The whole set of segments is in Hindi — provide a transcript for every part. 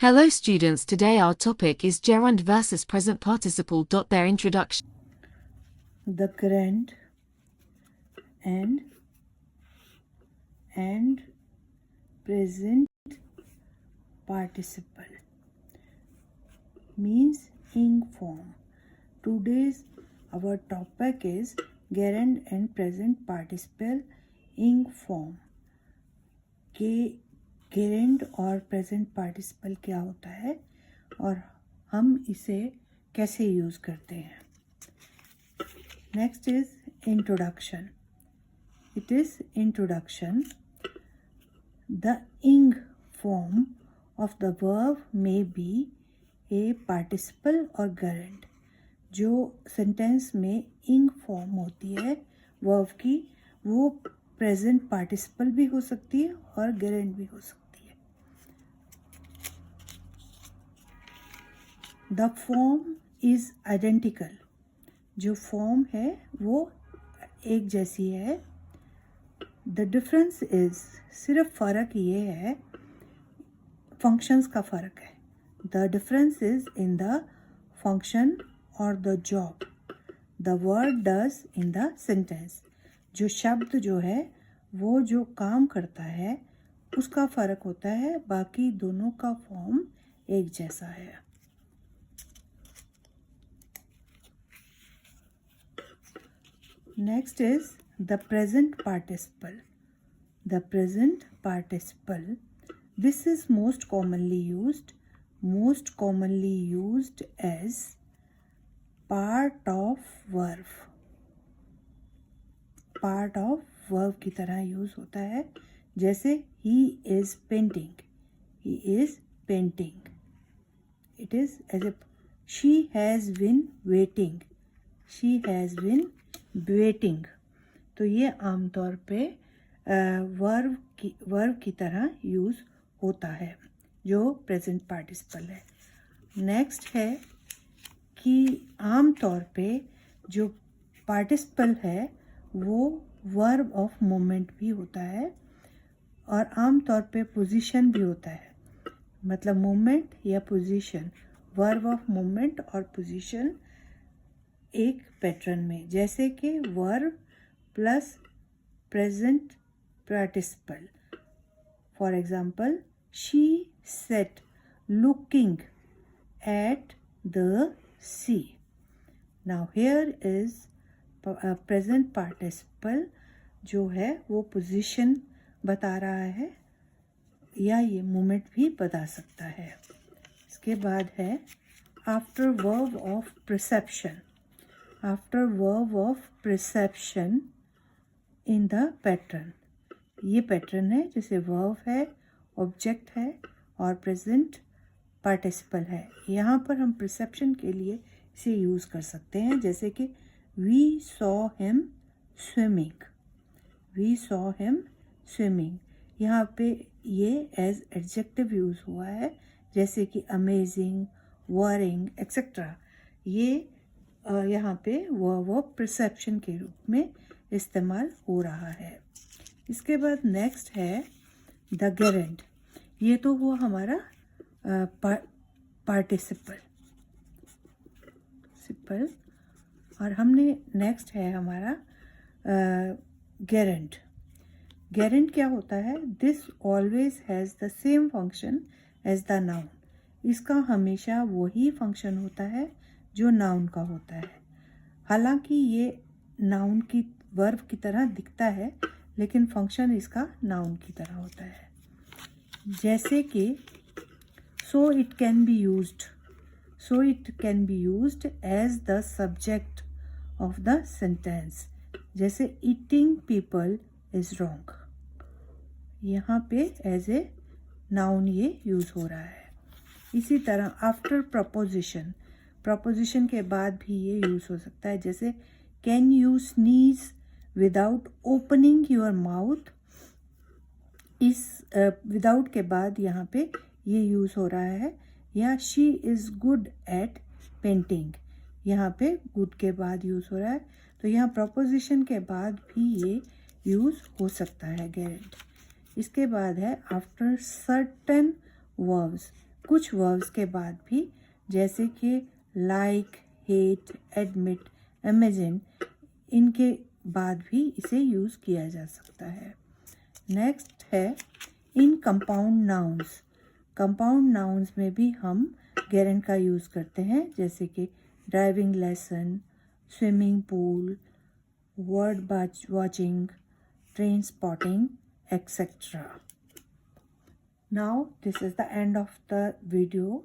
Hello students, today our topic is gerund versus present participle. Their introduction. The gerund and present participle means ing form. Today's our topic is gerund and present participle ing form. के gerund और present participle क्या होता है और हम इसे कैसे यूज़ करते हैं. Next is introduction. It is introduction. The ing form of the verb may be a participle or gerund. जो सेंटेंस में ing फॉर्म होती है वर्ब की, वो प्रेजेंट पार्टिसिपल भी हो सकती है और gerund भी हो सकती है. The form is identical. जो फॉर्म है वो एक जैसी है. द डिफरेंस इज, सिर्फ फ़र्क ये है, फंक्शंस का फ़र्क है. The difference is in the function और the job the word does in the sentence. जो शब्द जो है वो जो काम करता है उसका फ़र्क होता है, बाकी दोनों का फॉर्म एक जैसा है. Next is the present participle. The present participle. This is most commonly used as part of verb. Part of verb की तरह यूज़ होता है. जैसे he is painting. He is painting. It is as a she has been waiting. She has been waiting. तो ये आमतौर पे वर्ब की तरह यूज़ होता है जो प्रेजेंट पार्टिसिपल है. नेक्स्ट है कि आमतौर पे जो पार्टिसिपल है वो वर्ब ऑफ मोमेंट भी होता है और आमतौर पे पोजीशन भी होता है. मतलब मोमेंट या पोजीशन, वर्ब ऑफ मोमेंट और पोजीशन एक पैटर्न में. जैसे कि verb plus present participle. For example, she sat looking at the sea. Now here is present participle जो है वो पोजीशन बता रहा है या ये मोमेंट भी बता सकता है. इसके बाद है after verb of perception. After verb of perception in the pattern. ये पैटर्न है जैसे वर्ब है, ऑब्जेक्ट है और प्रेजेंट पार्टिसिपल है. यहाँ पर हम परसेप्शन के लिए इसे यूज़ कर सकते हैं. जैसे कि we saw him swimming. We saw him swimming. यहाँ पे ये एज एडजेक्टिव यूज़ हुआ है. जैसे कि अमेजिंग, वरिंग एक्सेट्रा. ये यहाँ पे वो परसेप्शन के रूप में इस्तेमाल हो रहा है. इसके बाद नेक्स्ट है द gerund. ये तो हुआ हमारा पार्टिसिपल और हमने नेक्स्ट है हमारा gerund. gerund क्या होता है? This always has the same function as the noun. इसका हमेशा वही फंक्शन होता है जो नाउन का होता है. हालांकि ये नाउन की वर्ब की तरह दिखता है लेकिन फंक्शन इसका नाउन की तरह होता है. जैसे कि so it can be used as the subject of the sentence. जैसे ईटिंग पीपल इज रॉन्ग. यहाँ पे एज ए नाउन ये यूज़ हो रहा है. इसी तरह आफ्टर प्रपोजिशन के बाद भी ये यूज़ हो सकता है. जैसे can you sneeze without opening your mouth. इस विदाउट के बाद यहाँ पे ये यूज़ हो रहा है. या she is good at painting. यहाँ पे गुड के बाद यूज़ हो रहा है. तो यहाँ प्रपोजिशन के बाद भी ये यूज़ हो सकता है gerund. इसके बाद है आफ्टर सर्टेन वर्ब्स कुछ वर्ब्स के बाद भी, जैसे कि लाइक, हेट, एडमिट, इमेजिन, इनके बाद भी इसे यूज़ किया जा सकता है। नेक्स्ट है इन कंपाउंड नाउन्स। कंपाउंड नाउन्स में भी हम गेरेंड का यूज़ करते हैं, जैसे कि driving lesson, swimming pool, word watching, train spotting, etc. Now this is the end of the video,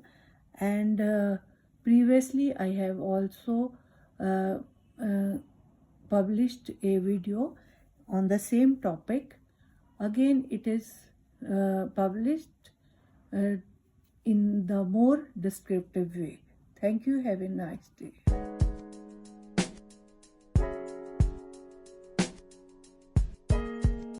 and previously I have also published a video on the same topic. Again it is published in the more descriptive way. Thank you. Have a nice day.